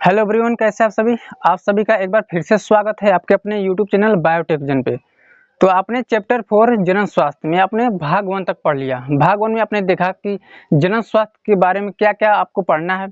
Hello everyone, कैसे आप सभी का एक बार फिर से स्वागत है आपके अपने यूट्यूब चैनल बायोटेक पे। तो आपने चैप्टर 4 जनन स्वास्थ्य में आपने भाग 1 तक पढ़ लिया। भाग 1 में आपने देखा कि जनन स्वास्थ्य के बारे में क्या क्या आपको पढ़ना है,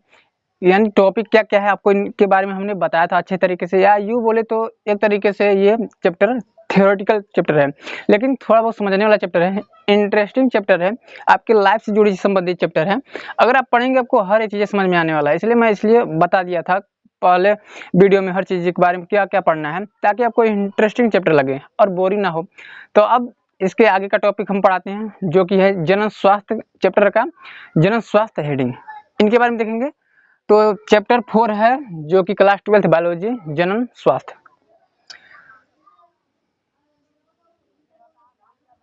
यानी टॉपिक क्या क्या है आपको इनके बारे में हमने बताया था अच्छे तरीके से। या यूँ बोले तो एक तरीके से ये चैप्टर थियोरेटिकल चैप्टर है, लेकिन थोड़ा बहुत समझने वाला चैप्टर है, इंटरेस्टिंग चैप्टर है, आपके लाइफ से जुड़ी संबंधित चैप्टर है। अगर आप पढ़ेंगे आपको हर एक चीज़ें समझ में आने वाला है, इसलिए बता दिया था पहले वीडियो में हर चीज़ के बारे में क्या क्या पढ़ना है, ताकि आपको इंटरेस्टिंग चैप्टर लगे और बोरिंग ना हो। तो अब इसके आगे का टॉपिक हम पढ़ाते हैं, जो कि है जनन स्वास्थ्य चैप्टर का जनन स्वास्थ्य हेडिंग। इनके बारे में देखेंगे। तो चैप्टर 4 है, जो कि क्लास 12 बायोलॉजी जनन स्वास्थ्य।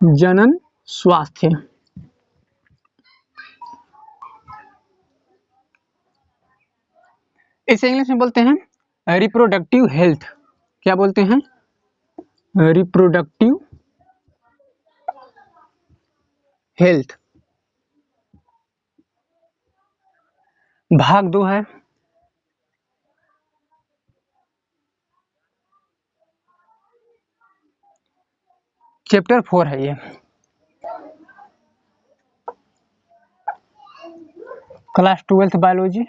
जनन स्वास्थ्य इसे इंग्लिश में बोलते हैं रिप्रोडक्टिव हेल्थ। क्या बोलते हैं? Reproductive health. भाग 2 है। चैप्टर 4 है ये, क्लास 12 बायोलॉजी।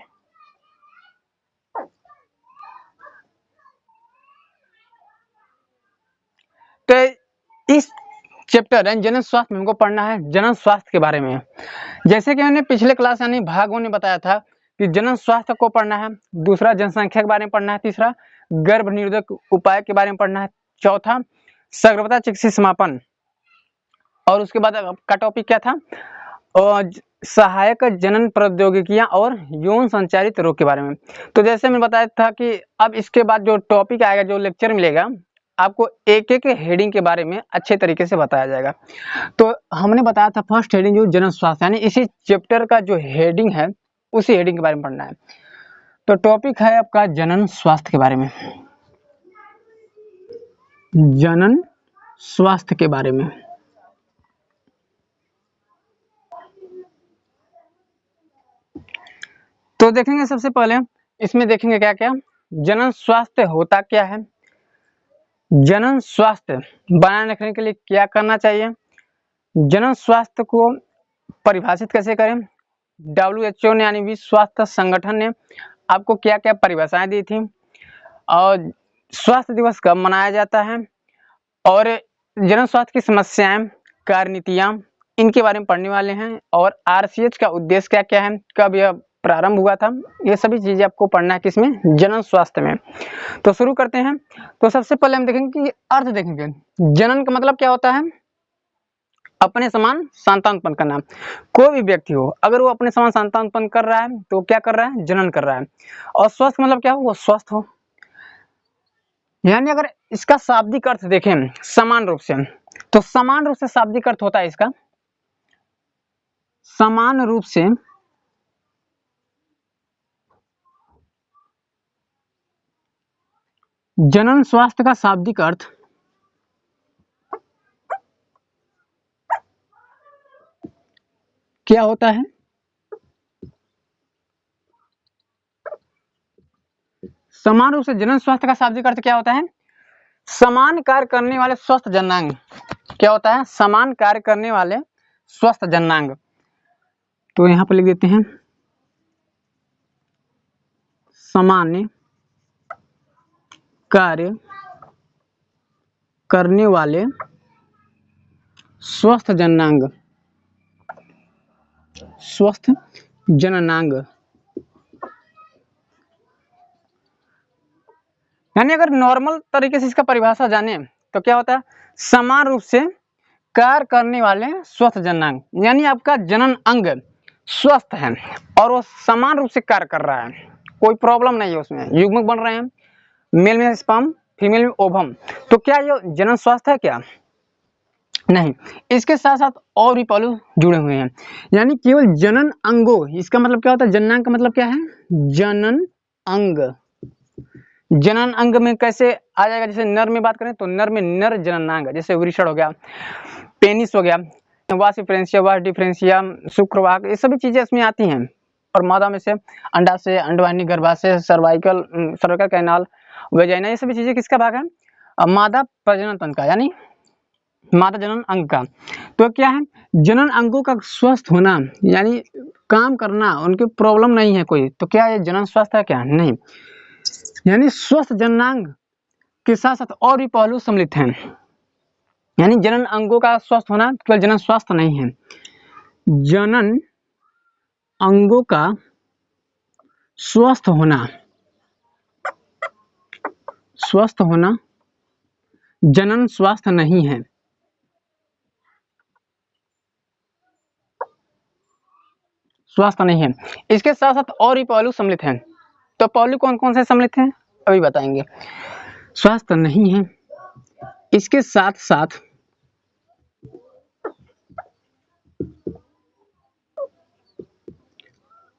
तो इस चैप्टर है जनन स्वास्थ्य में हमको पढ़ना है जनन स्वास्थ्य के बारे में। जैसे कि मैंने पिछले क्लास यानी भागों ने बताया था कि जनन स्वास्थ्य को पढ़ना है, दूसरा जनसंख्या के बारे में पढ़ना है, तीसरा गर्भ निरोधक उपाय के बारे में पढ़ना है, चौथा सगर्भता चिकित्सीय समापन, और उसके बाद का टॉपिक क्या था? और सहायक जनन प्रौद्योगिकियां और यौन संचारित रोग के बारे में। तो जैसे मैंने बताया था कि अब इसके बाद जो टॉपिक आएगा, जो लेक्चर मिलेगा, आपको एक एक हेडिंग के बारे में अच्छे तरीके से बताया जाएगा। तो हमने बताया था फर्स्ट हेडिंग जो जनन स्वास्थ्य, यानी इसी चैप्टर का जो हेडिंग है उसी हेडिंग के बारे में पढ़ना है। तो टॉपिक है आपका जनन स्वास्थ्य के बारे में, जनन स्वास्थ्य के बारे में। तो देखेंगे सबसे पहले इसमें देखेंगे क्या क्या जनन स्वास्थ्य होता क्या है, जनन स्वास्थ्य बनाए रखने के लिए क्या करना चाहिए, जनन स्वास्थ्य को परिभाषित कैसे करें, WHO ने यानी विश्व स्वास्थ्य संगठन ने आपको क्या क्या परिभाषाएं दी थी, और स्वास्थ्य दिवस कब मनाया जाता है, और जनन स्वास्थ्य की समस्याएं, कार्यनीतियां, इनके बारे में पढ़ने वाले हैं। और RCH का उद्देश्य क्या क्या है, कब यह प्रारंभ हुआ था, ये सभी चीजें आपको पढ़ना है किसमें, जनन स्वास्थ्य में। तो शुरू करते हैं। तो सबसे पहले हम देखेंगे कि अर्थ देखेंगे। जनन का मतलब क्या होता है? अपने समान संतान उत्पन्न करना। कोई भी व्यक्ति हो, अगर वो अपने समान संतान उत्पन्न कर रहा है तो क्या कर रहा है, जनन कर रहा है। और स्वस्थ मतलब क्या हो, वो स्वस्थ हो। यानी अगर इसका शाब्दिक अर्थ देखें समान रूप से, तो समान रूप से शाब्दिक अर्थ होता है इसका, समान रूप से जनन स्वास्थ्य का शाब्दिक अर्थ क्या होता है? समान रूप से जनन स्वास्थ्य का शाब्दिक अर्थ क्या होता है? समान कार्य करने वाले स्वस्थ जननांग। क्या होता है? समान कार्य करने वाले स्वस्थ जननांग। तो यहां पर लिख देते हैं सामान्य कार्य करने वाले स्वस्थ जननांग, स्वस्थ जननांग। यानी अगर नॉर्मल तरीके से इसका परिभाषा जाने तो क्या होता है, समान रूप से कार्य करने वाले स्वस्थ जननांग, यानी आपका जनन अंग स्वस्थ है और वो समान रूप से कार्य कर रहा है, कोई प्रॉब्लम नहीं है उसमें, युग्मक बन रहे हैं, मेल में स्पर्म, फीमेल में ओवम। तो क्या ये जनन स्वास्थ्य है? क्या नहीं। इसके साथ साथ और भी पहलू जुड़े हुए हैं, यानी केवल जनन अंगो, इसका मतलब क्या होता है, जननांग का मतलब क्या है, जनन अंग। जनन अंग में कैसे आ जाएगा, जैसे नर में बात करें तो नर में नर जननांग, जैसे वृषण हो गया, पेनिस हो गया, वास डिफरेंशिया, शुक्रवाक, ये सभी चीजें इसमें आती हैं। और मादा में से अंडाशय, अंडवाहिनी, गर्भाशय, सर्वाइकल कैनाल, वेजाइना, ये सभी चीजें किसका भाग है? मादा प्रजनन तंत्र का, यानी मादा जनन अंग का। तो क्या है, जनन अंगों का स्वस्थ होना यानी काम करना, उनकी प्रॉब्लम नहीं है कोई, तो क्या ये जनन स्वास्थ्य है? क्या नहीं, यानी स्वस्थ जननांग के साथ साथ और भी पहलू सम्मिलित हैं। यानी जनन अंगों का स्वस्थ होना केवल जनन स्वास्थ्य नहीं है, जनन अंगों का स्वस्थ होना जनन स्वास्थ्य नहीं है। स्वास्थ्य नहीं है, इसके साथ साथ और भी पहलू सम्मिलित हैं। तो पहलू कौन कौन से सम्मिलित हैं अभी बताएंगे। स्वास्थ्य नहीं है, इसके साथ साथ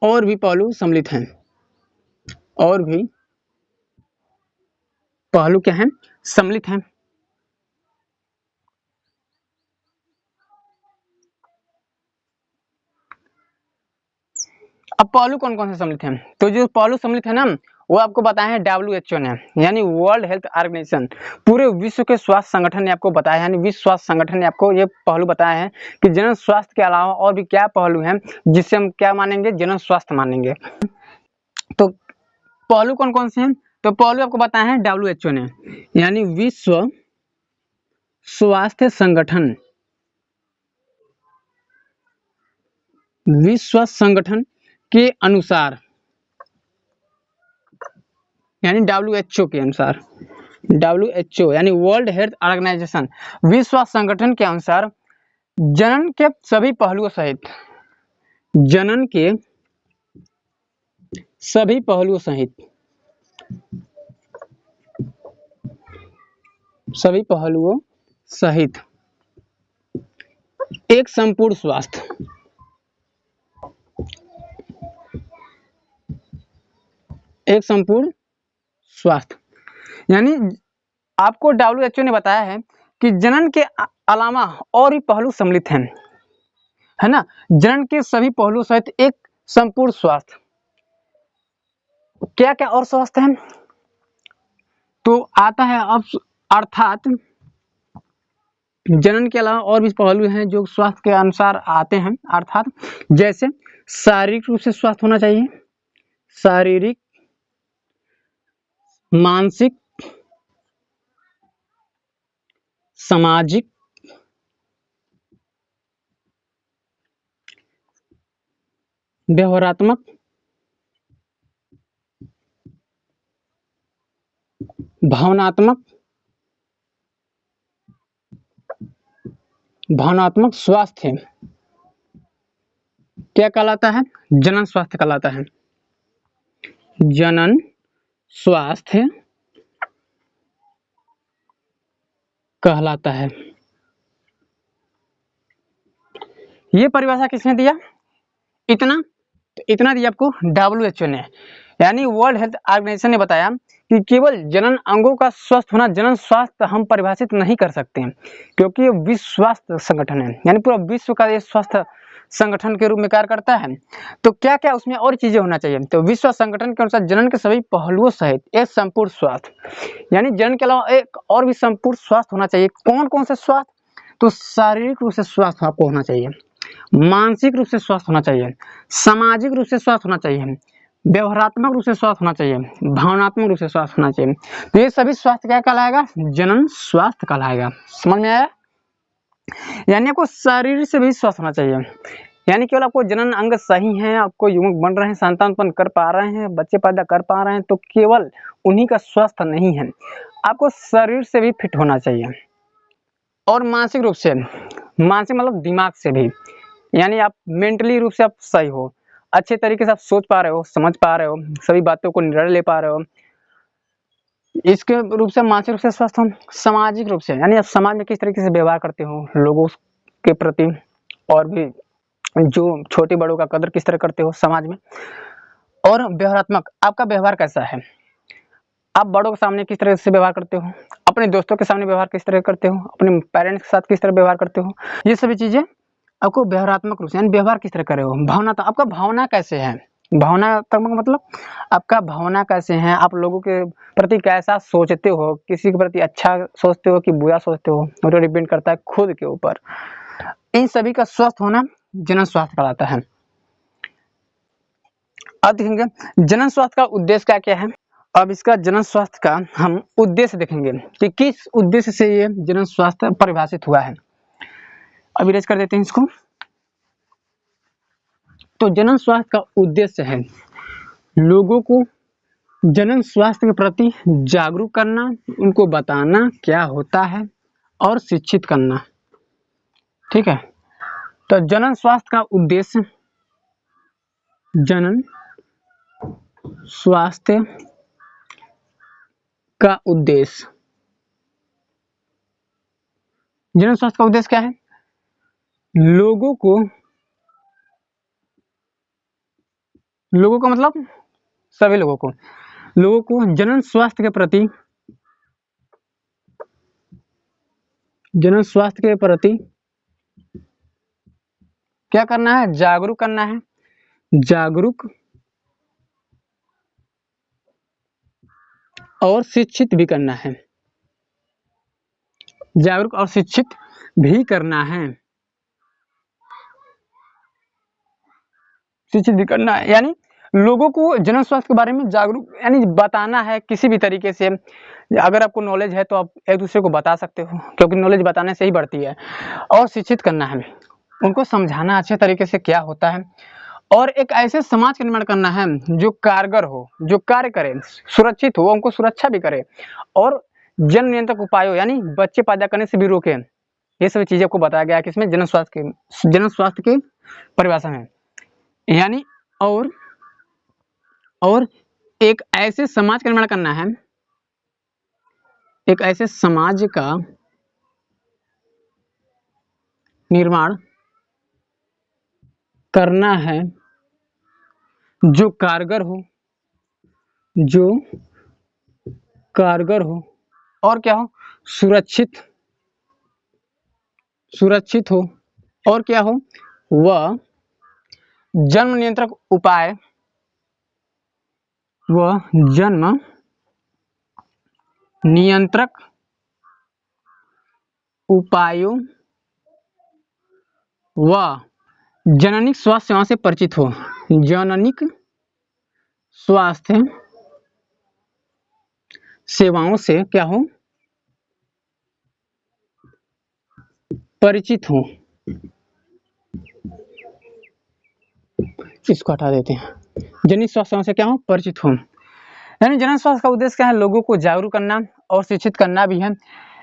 और भी पहलू सम्मिलित हैं। और भी पहलू क्या हैं? सम्मिलित हैं। अब पहलू कौन कौन से सम्मिलित हैं? तो जो पहलू सम्मिलित है ना, वो आपको बताया है WHO ने, यानी वर्ल्ड हेल्थ ऑर्गेनाइजेशन, पूरे विश्व के स्वास्थ्य संगठन ने आपको बताया है, यानी विश्व स्वास्थ्य संगठन ने आपको ये पहलू बताया है कि जनन स्वास्थ्य के अलावा और भी क्या पहलू हैं जिससे हम क्या मानेंगे? जनन स्वास्थ्य मानेंगे। तो पहलू कौन कौन से हैं? तो पहलू आपको बताया है WHO ने, यानी विश्व स्वास्थ्य संगठन, विश्व संगठन के अनुसार, यानी WHO के अनुसार, WHO यानी वर्ल्ड हेल्थ ऑर्गेनाइजेशन, विश्व संगठन के अनुसार जनन के सभी पहलुओं सहित, जनन के सभी पहलुओं सहित, सभी पहलुओं सहित एक संपूर्ण स्वास्थ्य, एक संपूर्ण स्वास्थ्य, यानी आपको WHO ने बताया है कि जनन के अलावा और भी पहलू सम्मिलित हैं, है ना, जनन के सभी पहलुओं सहित एक संपूर्ण स्वास्थ्य। क्या क्या और स्वास्थ्य है? तो आता है अब, अर्थात जनन के अलावा और भी पहलू हैं जो स्वास्थ्य के अनुसार आते हैं, अर्थात जैसे शारीरिक रूप से स्वस्थ होना चाहिए, शारीरिक, मानसिक, सामाजिक, व्यवहारात्मक, भावनात्मक स्वास्थ्य क्या कहलाता है? जनन स्वास्थ्य कहलाता है। जनन स्वास्थ्य कहलाता है। ये परिभाषा किसने दिया? इतना दिया आपको WHO ने, यानी वर्ल्ड हेल्थ ऑर्गेनाइजेशन ने बताया कि केवल जनन अंगों का स्वस्थ होना जनन स्वास्थ्य हम परिभाषित नहीं कर सकते हैं, क्योंकि ये विश्व स्वास्थ्य संगठन है, यानी पूरा विश्व का ये स्वास्थ्य संगठन के रूप में कार्य करता है। तो क्या क्या उसमें और चीजें होना चाहिए? तो विश्व संगठन के अनुसार जनन के सभी पहलुओं सहित एक संपूर्ण स्वास्थ्य, यानी जनन के अलावा एक और भी संपूर्ण स्वास्थ्य होना चाहिए। कौन कौन से स्वास्थ्य? तो शारीरिक रूप से स्वस्थ आपको होना चाहिए, मानसिक रूप से स्वस्थ होना चाहिए, सामाजिक रूप से स्वस्थ होना चाहिए, व्यवहारात्मक रूप से स्वस्थ होना चाहिए, भावनात्मक रूप से स्वस्थ होना चाहिए। तो ये सभी स्वास्थ्य क्या कहलाएगा? जनन स्वास्थ्य कहलाएगा। समझ में आया? यानी आपको शरीर से भी स्वस्थ होना चाहिए, यानी केवल आपको जनन अंग सही है, आपको युवक बन रहे हैं, संतान उत्पन्न कर पा रहे हैं, बच्चे पैदा कर पा रहे हैं, तो केवल उन्हीं का स्वस्थ नहीं है, आपको शरीर से भी फिट होना चाहिए, और मानसिक रूप से, मानसिक मतलब दिमाग से भी, यानी आप मेंटली रूप से आप सही हो, अच्छे तरीके से आप सोच पा रहे हो, समझ पा रहे हो, सभी बातों को निर्णय ले पा रहे हो, इसके रूप से मानसिक रूप से स्वस्थ हो। सामाजिक रूप से, यानी आप समाज में किस तरीके से व्यवहार करते हो लोगों के प्रति, और भी जो छोटे बड़ों का कदर किस तरह करते हो समाज में। और व्यवहारात्मक, आपका व्यवहार कैसा है, आप बड़ों के सामने किस तरह से व्यवहार करते हो, अपने दोस्तों के सामने व्यवहार किस तरह करते हो, अपने पेरेंट्स के साथ किस तरह व्यवहार करते हो, ये सभी चीजें आपको व्यवहारात्मक रूप से, यानी व्यवहार किस तरह कर रहे हो। भावना, तो आपका भावना कैसे है, भावनात्मक मतलब आपका भावना कैसे हैं, आप लोगों के प्रति कैसा सोचते हो, किसी के प्रति अच्छा सोचते हो कि बुरा सोचते हो, वो तो डिपेंड करता है खुद के ऊपर। इन सभी का स्वस्थ होना जनन स्वास्थ्य कहलाता है। अब देखेंगे जनन स्वास्थ्य का उद्देश्य क्या क्या है। अब इसका जनन स्वास्थ्य का हम उद्देश्य देखेंगे कि किस उद्देश्य से ये जनन स्वास्थ्य परिभाषित हुआ है। अब इरेज कर देते हैं इसको। तो जनन स्वास्थ्य का उद्देश्य है लोगों को जनन स्वास्थ्य के प्रति जागरूक करना, उनको बताना क्या होता है और शिक्षित करना। ठीक है, तो जनन स्वास्थ्य का उद्देश्य, जनन स्वास्थ्य का उद्देश्य, जनन स्वास्थ्य का उद्देश्य क्या है, लोगों को मतलब सभी लोगों को जनन स्वास्थ्य के प्रति क्या करना है, जागरूक करना है, जागरूक और शिक्षित भी करना है, जागरूक और शिक्षित भी करना है, शिक्षित भी करना है, यानी लोगों को जनन स्वास्थ्य के बारे में जागरूक यानी बताना है किसी भी तरीके से। अगर आपको नॉलेज है तो आप एक दूसरे को बता सकते हो, क्योंकि नॉलेज बताने से ही बढ़ती है। और शिक्षित करना है, उनको समझाना अच्छे तरीके से क्या होता है, और एक ऐसे समाज का निर्माण करना है जो कारगर हो, जो कार्य करे, सुरक्षित हो, उनको सुरक्षा भी करे, और जन्म नियंत्रण उपायों यानी बच्चे पैदा करने से भी रोके। ये सभी चीजें को बताया गया है किसमें, जनन स्वास्थ्य के परिभाषा में। यानी और एक ऐसे समाज का निर्माण करना है, एक ऐसे समाज का निर्माण करना है जो कारगर हो, और क्या हो, सुरक्षित हो, और क्या हो, वह जन्म नियंत्रक उपायों व जननिक स्वास्थ्य सेवाओं से परिचित हो, जननिक स्वास्थ्य सेवाओं से क्या हो, परिचित हो। इसको हटा देते हैं, जननिक स्वास्थ्य सेवाओं से क्या हो, परिचित हो। यानी जनन स्वास्थ्य का उद्देश्य क्या है, लोगों को जागरूक करना और शिक्षित करना भी है।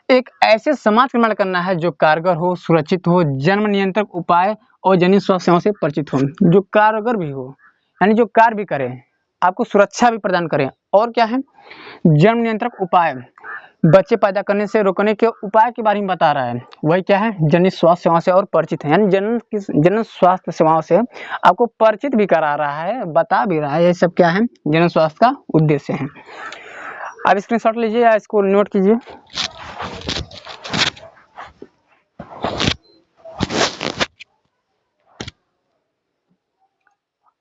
एक ऐसे समाज का निर्माण करना है जो कारगर हो, सुरक्षित हो, जन्म नियंत्रक उपाय और जननी स्वास्थ्य सेवाओं से परिचित हो, जो कारगर भी हो, यानी जो कार्य भी करे, आपको सुरक्षा भी प्रदान करे, और क्या है, जन्म नियंत्रक उपाय, बच्चे पैदा करने से रोकने के उपाय के बारे में बता रहा है, वही क्या है, जननी स्वास्थ्य सेवाओं से और परिचित है। यानी जनन स्वास्थ्य सेवाओं से आपको परिचित भी करा रहा है, बता भी रहा है, ये सब क्या है, जनन स्वास्थ्य का उद्देश्य है। अब स्क्रीनशॉट लीजिए या इसको नोट कीजिए।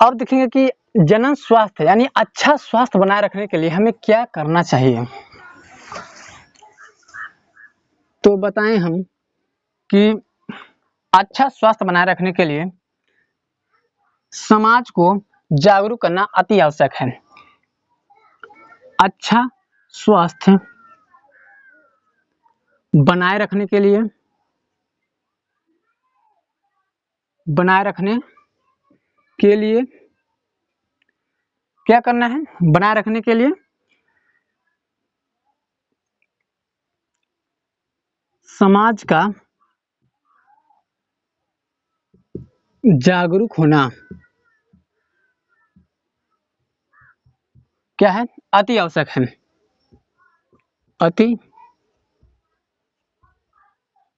अब देखेंगे कि जनन स्वास्थ्य यानी अच्छा स्वास्थ्य बनाए रखने के लिए हमें क्या करना चाहिए। तो बताएं हम कि अच्छा स्वास्थ्य बनाए रखने के लिए समाज को जागरूक करना अति आवश्यक है। अच्छा स्वास्थ्य बनाए रखने के लिए क्या करना है, बनाए रखने के लिए समाज का जागरूक होना क्या है, अति आवश्यक है,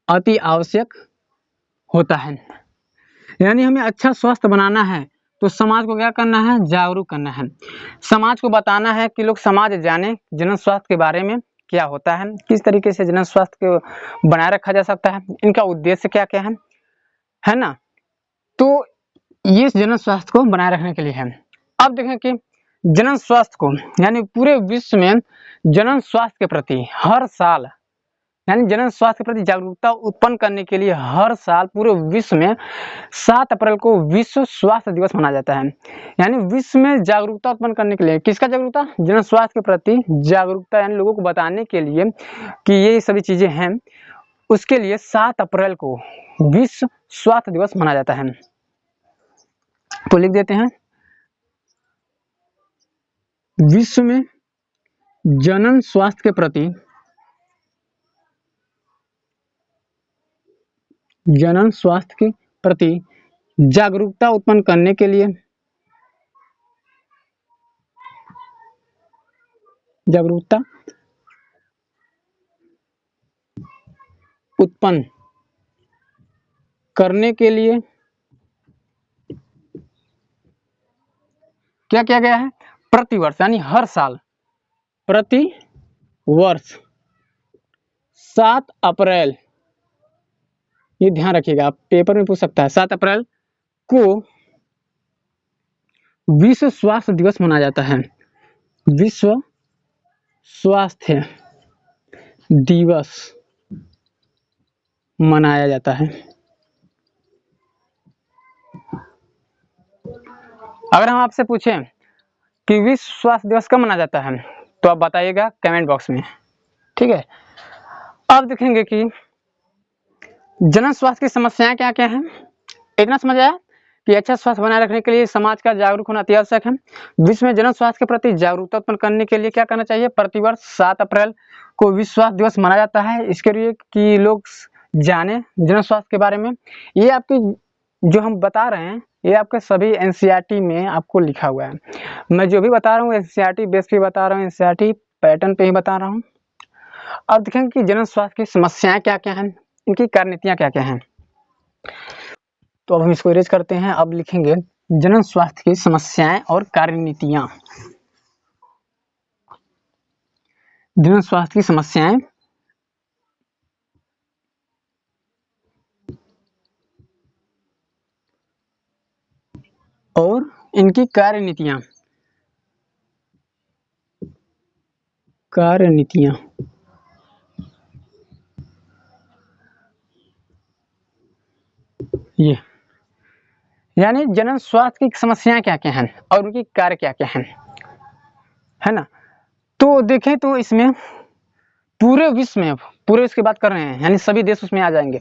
अति आवश्यक होता है। यानी हमें अच्छा स्वास्थ्य बनाना है तो समाज को क्या करना है, जागरूक करना है, समाज को बताना है कि लोग समाज जाने जनन स्वास्थ्य के बारे में क्या होता है, किस तरीके से जनन स्वास्थ्य को बनाए रखा जा सकता है, इनका उद्देश्य क्या क्या है ना। तो ये जनन स्वास्थ्य को बनाए रखने के लिए है। अब देखें कि जनन स्वास्थ्य को यानी पूरे विश्व में जनन स्वास्थ्य के प्रति हर साल यानी जनन स्वास्थ्य के प्रति जागरूकता उत्पन्न करने के लिए हर साल पूरे विश्व में 7 अप्रैल को विश्व स्वास्थ्य दिवस मनाया जाता है। यानी विश्व में जागरूकता उत्पन्न करने के लिए, किसका जागरूकता? जनन स्वास्थ्य के प्रति जागरूकता, यानी लोगों को बताने के लिए कि ये सभी चीजें हैं, उसके लिए 7 अप्रैल को विश्व स्वास्थ्य दिवस मनाया जाता है। तो लिख देते हैं, विश्व में जनन स्वास्थ्य के प्रति जागरूकता उत्पन्न करने के लिए क्या किया गया है? प्रतिवर्ष यानी हर साल प्रतिवर्ष 7 अप्रैल, ये ध्यान रखिएगा, आप पेपर में पूछ सकता है, 7 अप्रैल को विश्व स्वास्थ्य दिवस मनाया जाता है। विश्व स्वास्थ्य दिवस मनाया जाता है। अगर हम आपसे पूछें कि विश्व स्वास्थ्य दिवस कब मनाया जाता है, तो आप बताइएगा कमेंट बॉक्स में, ठीक है। अब देखेंगे कि जनन स्वास्थ्य की समस्याएं क्या क्या हैं। इतना समझ आया कि अच्छा स्वास्थ्य बनाए रखने के लिए समाज का जागरूक होना अति आवश्यक है। विश्व में जनन स्वास्थ्य के प्रति जागरूकता उत्पन्न करने के लिए क्या करना चाहिए? प्रतिवर्ष 7 अप्रैल को विश्व स्वास्थ्य दिवस मनाया जाता है, इसके लिए कि लोग जाने जनन स्वास्थ्य के बारे में। ये आपकी जो हम बता रहे हैं, ये आपके सभी एनसीईआरटी में आपको लिखा हुआ है। मैं जो भी बता रहा हूँ एनसीईआरटी बेस पे बता रहा हूँ, एनसीईआरटी पैटर्न पे ही बता रहा हूँ। अब देखेंगे कि जनन स्वास्थ्य की समस्याएं क्या क्या हैं, इनकी कार्यनीतियां क्या क्या हैं। तो अब हम इसको इरेज करते हैं। अब लिखेंगे जनन स्वास्थ्य की समस्याएं और कार्यनीतियां। जनन स्वास्थ्य की समस्याएं और इनकी कार्यनीतियां। ये यानी जनन स्वास्थ्य की समस्याएं क्या क्या हैं और उनकी कार्य क्या क्या हैं, है ना। तो देखें तो इसमें पूरे विश्व की बात कर रहे हैं, यानी सभी देश उसमें आ जाएंगे।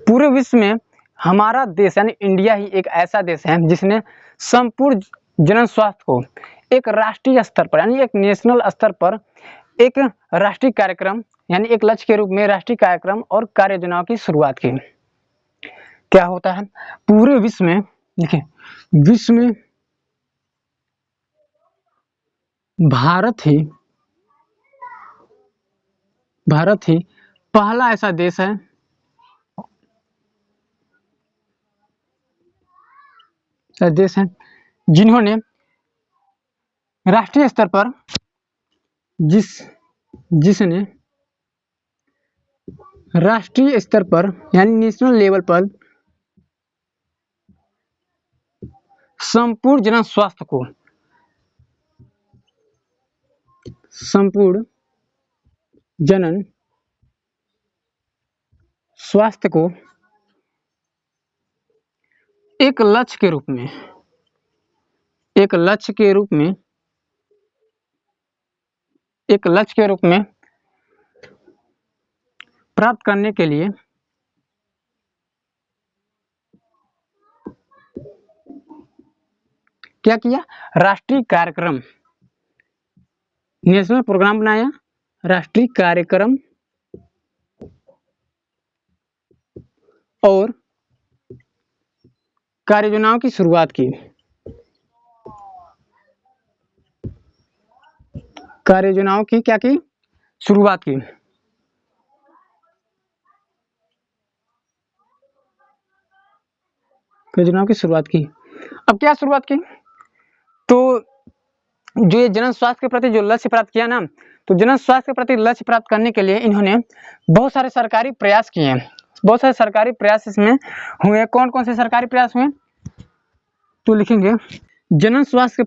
पूरे विश्व में हमारा देश यानी इंडिया ही एक ऐसा देश है जिसने संपूर्ण जनन स्वास्थ्य को एक राष्ट्रीय स्तर पर यानी एक नेशनल स्तर पर एक राष्ट्रीय कार्यक्रम यानी एक लक्ष्य के रूप में राष्ट्रीय कार्यक्रम और कार्य योजनाओं की शुरुआत की। क्या होता है पूरे विश्व में? देखिए, विश्व में भारत ही पहला ऐसा देश है जिन्होंने राष्ट्रीय स्तर पर जिसने राष्ट्रीय स्तर पर यानी नेशनल लेवल पर संपूर्ण जनन स्वास्थ्य को एक लक्ष्य के रूप में प्राप्त करने के लिए क्या किया? राष्ट्रीय कार्यक्रम, नेशनल प्रोग्राम बनाया, राष्ट्रीय कार्यक्रम और कार्य योजनाओं की शुरुआत की। कार्य योजनाओं की क्या की? शुरुआत की। योजनाओं की शुरुआत की। अब क्या शुरुआत की? तो जो ये जनन स्वास्थ्य के प्रति जो लक्ष्य प्राप्त किया ना, तो जनन स्वास्थ्य के प्रति लक्ष्य प्राप्त करने के लिए इन्होंने बहुत सारे सरकारी प्रयास किए। बहुत सारे सरकारी प्रयास इसमें हुए। कौन कौन से सरकारी प्रयास हुए? तो लिखेंगे जनन स्वास्थ्य के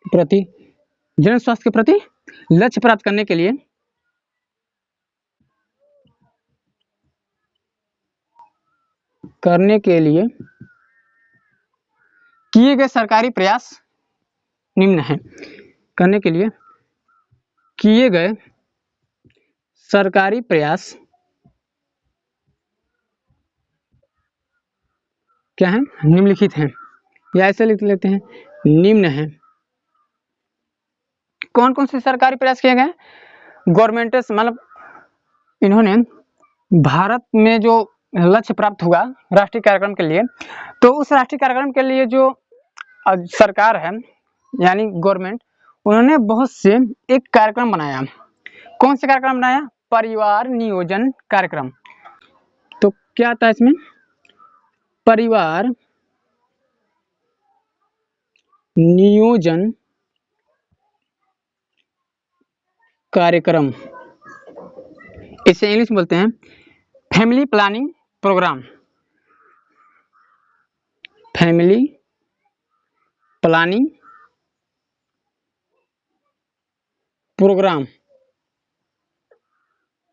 प्रति जन स्वास्थ्य के प्रति लक्ष्य प्राप्त करने के लिए किए गए सरकारी प्रयास निम्न हैं। करने के लिए किए गए सरकारी प्रयास क्या है? निम्नलिखित हैं, या ऐसे लिख लेते हैं निम्न है। कौन कौन से सरकारी प्रयास किए गए? गवर्नमेंट मतलब इन्होंने भारत में जो लक्ष्य प्राप्त हुआ राष्ट्रीय कार्यक्रम के लिए, तो उस राष्ट्रीय कार्यक्रम के लिए जो सरकार है यानी गवर्नमेंट, उन्होंने बहुत से एक कार्यक्रम बनाया। कौन सा कार्यक्रम बनाया? परिवार नियोजन कार्यक्रम। तो क्या आता है इसमें? परिवार नियोजन कार्यक्रम, इसे इंग्लिश में बोलते हैं family planning programme. Family planning programme,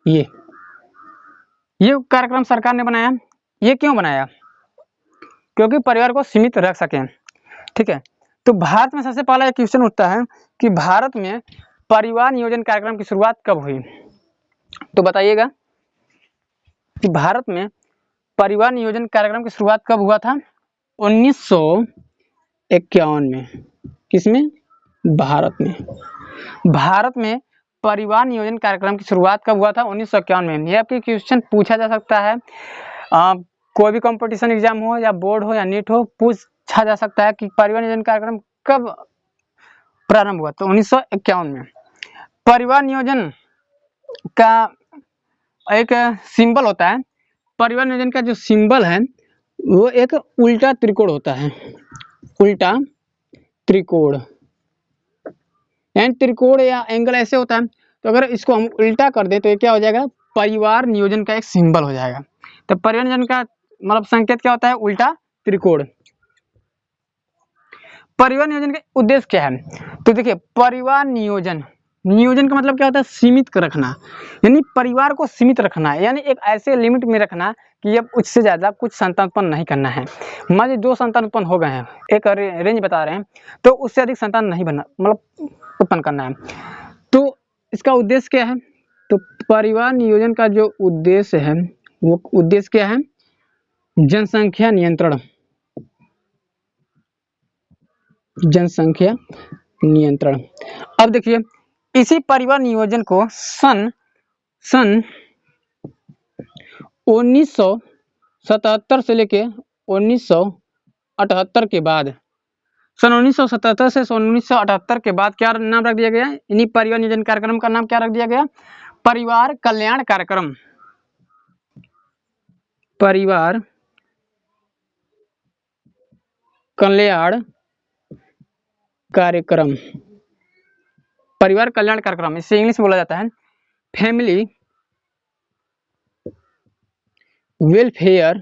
ये कार्यक्रम सरकार ने बनाया। ये क्यों बनाया? क्योंकि परिवार को सीमित रख सकें। ठीक है, तो भारत में सबसे पहला एक क्वेश्चन उठता है कि भारत में परिवार नियोजन कार्यक्रम की शुरुआत कब हुई? तो बताइएगा कि भारत में परिवार नियोजन कार्यक्रम की शुरुआत कब हुआ था? 1951 में। किसमें? भारत में। भारत में परिवार नियोजन कार्यक्रम की शुरुआत कब हुआ था? 1951 में। यह आपके क्वेश्चन पूछा जा सकता है, कोई भी कंपटीशन एग्जाम हो या बोर्ड हो या नीट हो, पूछा जा सकता है कि परिवार नियोजन कार्यक्रम कब प्रारंभ हुआ? तो 1951 में। परिवार नियोजन का एक सिंबल होता है, परिवार नियोजन का जो सिंबल है वो एक उल्टा त्रिकोण होता है। उल्टा त्रिकोण एंड त्रिकोण या एंगल ऐसे होता है, तो अगर इसको हम उल्टा कर दे तो ये क्या हो जाएगा? परिवार नियोजन का एक सिंबल हो जाएगा। तो परिवार नियोजन का मतलब संकेत क्या होता है? उल्टा त्रिकोण। परिवार नियोजन का उद्देश्य क्या है? तो देखिए, परिवार नियोजन का मतलब क्या होता है? सीमित कर रखना, यानी परिवार को सीमित रखना, यानी एक ऐसे लिमिट में रखना कि अब उससे ज्यादा कुछ संतान उत्पन्न नहीं करना है। मान लीजिए 2 संतान उत्पन्न हो गए हैं, एक रेंज बता रहे हैं, तो उससे अधिक संतान नहीं बनना, मतलब उत्पन्न करना है। तो इसका उद्देश्य क्या है? तो परिवार नियोजन का जो उद्देश्य है वो उद्देश्य क्या है? जनसंख्या नियंत्रण। जनसंख्या नियंत्रण। अब देखिए, इसी परिवार नियोजन को सन 1977 से लेके 1978 के बाद, सन 1977 से 1978 के बाद क्या नाम रख दिया गया? इन्हीं परिवार नियोजन कार्यक्रम का नाम क्या रख दिया गया? परिवार कल्याण कार्यक्रम। परिवार कल्याण कार्यक्रम। परिवार कल्याण कार्यक्रम, इसे इंग्लिश में बोला जाता है फैमिली वेलफेयर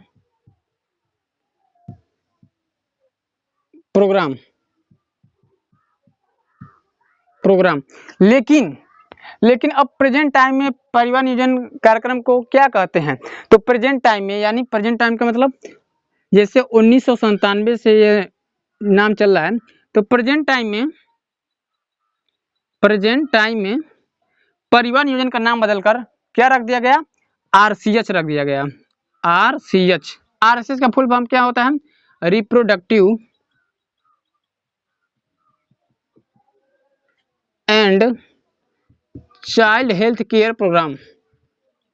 प्रोग्राम। लेकिन अब प्रेजेंट टाइम में परिवार नियोजन कार्यक्रम को क्या कहते हैं? तो प्रेजेंट टाइम में, यानी प्रेजेंट टाइम का मतलब जैसे 1997 से ये नाम चल रहा है, तो प्रेजेंट टाइम में परिवार नियोजन का नाम बदलकर क्या रख दिया गया? RCH रख दिया गया। RCH का फुल फॉर्म क्या होता है? Reproductive and child health care programme.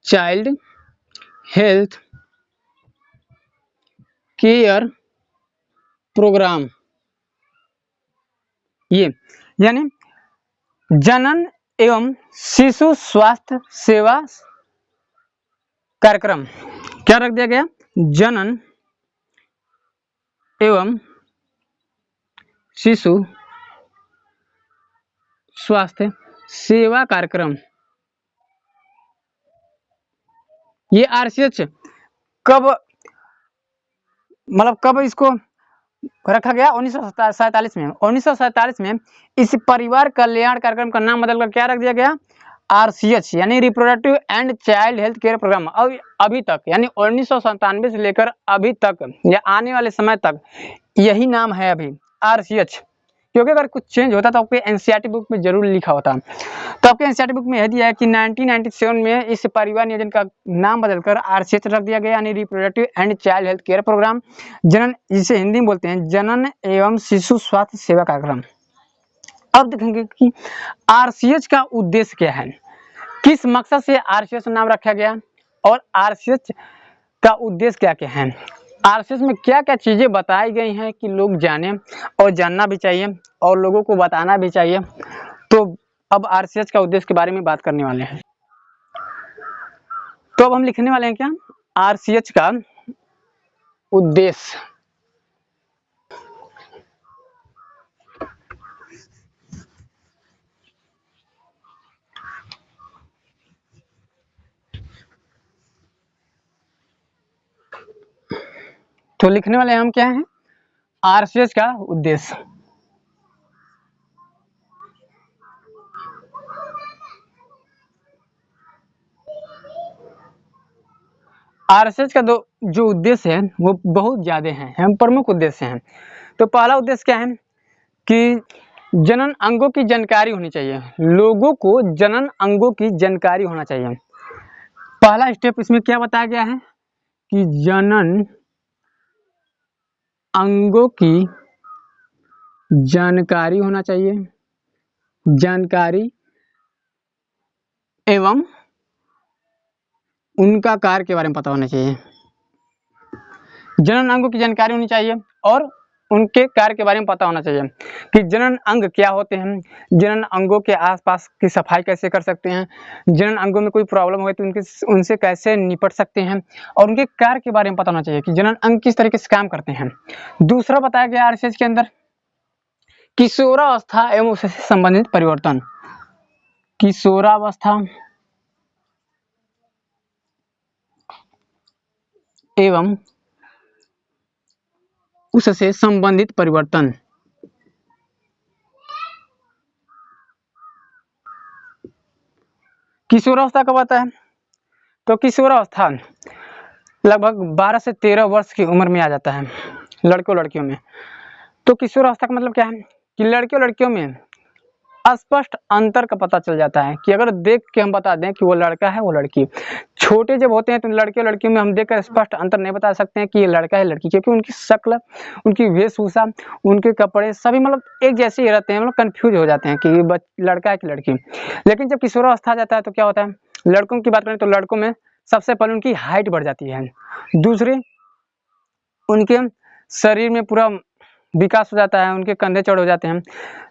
Child health care programme, ये यानी जनन एवं शिशु स्वास्थ्य सेवा कार्यक्रम। क्या रख दिया गया? जनन एवं शिशु स्वास्थ्य सेवा कार्यक्रम। ये RCH कब मतलब कब इसको रखा गया? 1947 में। 1947 में इस परिवार कल्याण कार्यक्रम का नाम बदलकर क्या रख दिया गया? RCH यानी reproductive and child health care programme. अब अभी तक यानी 1997 से लेकर अभी तक या आने वाले समय तक यही नाम है अभी, RCH। क्योंकि अगर कुछ चेंज होता तो आपके एनसीईआरटी बुक में जरूर लिखा होता। तो आपके एनसीईआरटी बुक में यह दिया है कि 1997 में इस परिवार नियोजन का नाम बदलकर RCH रख दिया गया, यानी reproductive and child health care programme, जनन, जिसे हिंदी में बोलते हैं जनन एवं शिशु स्वास्थ्य सेवा कार्यक्रम। अब देखेंगे कि RCH का उद्देश्य क्या है, किस मकसद से RCH नाम रखा गया और RCH का उद्देश्य क्या क्या है, RCH में क्या क्या चीजें बताई गई हैं कि लोग जाने और जानना भी चाहिए और लोगों को बताना भी चाहिए। तो अब RCH का उद्देश्य के बारे में बात करने वाले हैं। तो अब हम लिखने वाले हैं क्या, RCH का उद्देश्य। तो लिखने वाले हम क्या हैं, RCH का उद्देश्य। RCH का जो उद्देश्य है वो बहुत ज्यादा हैं, हम प्रमुख उद्देश्य हैं। तो पहला उद्देश्य क्या है कि जनन अंगों की जानकारी होनी चाहिए, लोगों को जनन अंगों की जानकारी होना चाहिए। पहला स्टेप इसमें क्या बताया गया है कि जनन अंगों की जानकारी होना चाहिए, जानकारी एवं उनका कार्य के बारे में पता होना चाहिए। जनन अंगों की जानकारी होनी चाहिए और उनके कार्य के बारे में पता होना चाहिए कि जनन अंग क्या होते हैं, जनन अंगों के आसपास की सफाई कैसे कर सकते हैं, जनन अंगों में कोई प्रॉब्लम हो तो उनसे कैसे निपट सकते हैं और उनके कार्य के बारे में पता होना चाहिए कि जनन अंग किस तरीके से काम करते हैं। दूसरा बताया गया RCH के अंदर किशोरावस्था एवं उससे संबंधित परिवर्तन, किशोरावस्था एवं उससे संबंधित परिवर्तन। किशोरावस्था कब आता है, तो किशोरावस्था लगभग 12 से 13 वर्ष की उम्र में आ जाता है लड़कों लड़कियों में। तो किशोरावस्था का मतलब क्या है कि लड़के लड़कियों में स्पष्ट अंतर का पता चल जाता है कि अगर देख के हम बता दें कि वो लड़का है वो लड़की। छोटे जब होते हैं तो लड़के लड़कियों में हम देखकर स्पष्ट अंतर नहीं बता सकते हैं कि ये लड़का है लड़की, क्योंकि उनकी शक्ल, उनकी वेशभूषा, उनके कपड़े सभी मतलब एक जैसे ही रहते हैं, मतलब कंफ्यूज हो जाते हैं कि ये लड़का है कि लड़की। लेकिन जब किशोरावस्था आ जाता है तो क्या होता है, लड़कों की बात करें तो लड़कों में सबसे पहले उनकी हाइट बढ़ जाती है, दूसरी उनके शरीर में पूरा विकास हो जाता है, उनके कंधे चौड़े हो जाते हैं,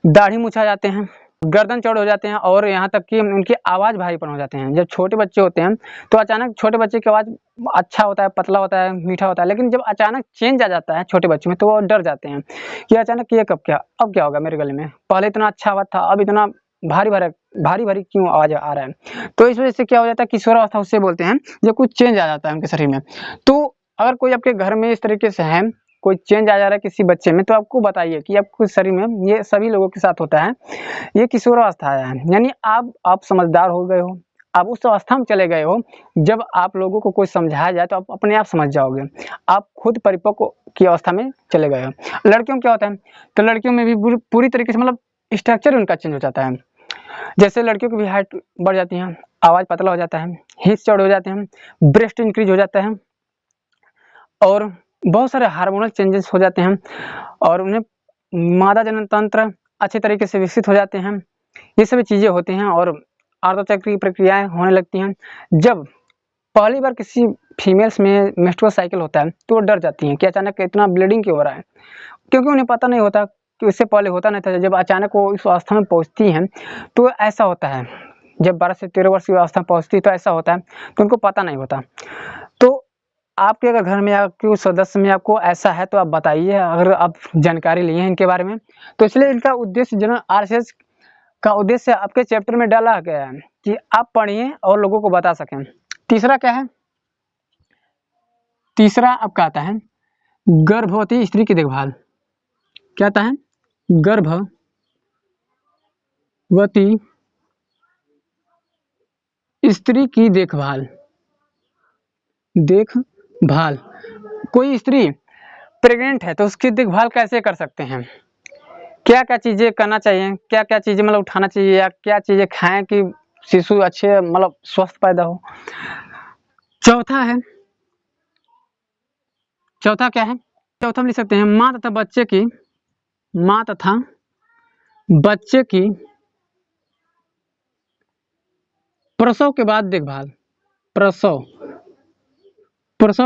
दाढ़ी मूछ आ जाते हैं, गर्दन चौड़े हो जाते हैं और यहाँ तक कि उनकी आवाज़ भारीपन हो जाते हैं। जब छोटे बच्चे होते हैं तो अचानक छोटे बच्चे की आवाज़ अच्छा होता है, पतला होता है, मीठा होता है, लेकिन जब अचानक चेंज आ जाता है छोटे बच्चे में तो वो डर जाते हैं कि अचानक ये कब क्या, अब क्या होगा मेरे गले में, पहले इतना अच्छा आवाज़ था अब इतना भारी भारी क्यों आवाज़ आ रहा है। तो इस वजह से क्या हो जाता है, किशोरावस्था उससे बोलते हैं जब कुछ चेंज आ जाता है उनके शरीर में। तो अगर कोई आपके घर में इस तरीके से है, कोई चेंज आ जा रहा है किसी बच्चे में, तो आपको बताइए कि आपके शरीर में, ये सभी लोगों के साथ होता है, ये किशोरावस्था आया है, यानी आप समझदार हो गए हो, आप उस अवस्था में चले गए हो जब आप लोगों को कोई समझाया जाए तो आप अपने आप समझ जाओगे, आप खुद परिपक्व की अवस्था में चले गए हो। लड़कियों में क्या होता है, तो लड़कियों में भी पूरी तरीके से मतलब स्ट्रक्चर उनका चेंज हो जाता है। जैसे लड़कियों की भी हाइट बढ़ जाती है, आवाज़ पतला हो जाता है, हिप्स चौड़े हो जाते हैं, ब्रेस्ट इंक्रीज हो जाता है और बहुत सारे हार्मोनल चेंजेस हो जाते हैं और उन्हें मादा जनन तंत्र अच्छे तरीके से विकसित हो जाते हैं। ये सभी चीज़ें होती हैं और आर्तचक्र की प्रक्रियाएं होने लगती हैं। जब पहली बार किसी फीमेल्स में मेंस्ट्रुअल साइकिल होता है तो वो डर जाती हैं कि अचानक इतना ब्लीडिंग क्यों हो रहा है, क्योंकि उन्हें पता नहीं होता कि इससे पहले होता नहीं था। जब अचानक वो इस अवस्था में पहुँचती हैं तो ऐसा होता है, जब 12 से 13 वर्ष की अवस्था में पहुँचती है तो ऐसा होता है, तो उनको पता नहीं होता। तो आपके अगर घर में या कोई सदस्य में आपको ऐसा है तो आप बताइए, अगर आप जानकारी लिए हैं इनके बारे में। तो इसलिए इनका उद्देश्य जनरल RCH का उद्देश्य आपके चैप्टर में डाला गया है कि आप पढ़िए और लोगों को बता सकें। तीसरा क्या है, तीसरा आपका आता है गर्भवती स्त्री की देखभाल। क्या आता है? गर्भवती स्त्री की देखभाल। कोई स्त्री प्रेग्नेंट है तो उसकी देखभाल कैसे कर सकते हैं, क्या क्या चीजें करना चाहिए, क्या क्या चीजें मतलब उठाना चाहिए, या क्या चीजें खाएं कि शिशु अच्छे मतलब स्वस्थ पैदा हो। चौथा क्या है? चौथा हम लिख सकते हैं माँ तथा बच्चे की प्रसव के बाद देखभाल। प्रसव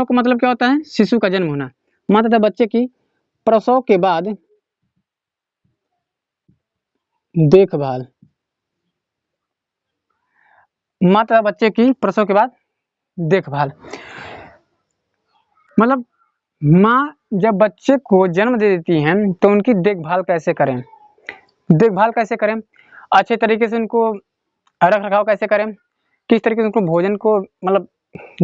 का मतलब क्या होता है? शिशु का जन्म होना। माँ तथा बच्चे की प्रसव के बाद देखभाल। माँ तथा बच्चे की प्रसव के बाद देखभाल मतलब माँ जब बच्चे को जन्म दे देती हैं तो उनकी देखभाल कैसे करें, अच्छे तरीके से उनको रख रखाव कैसे करें, किस तरीके से उनको भोजन को मतलब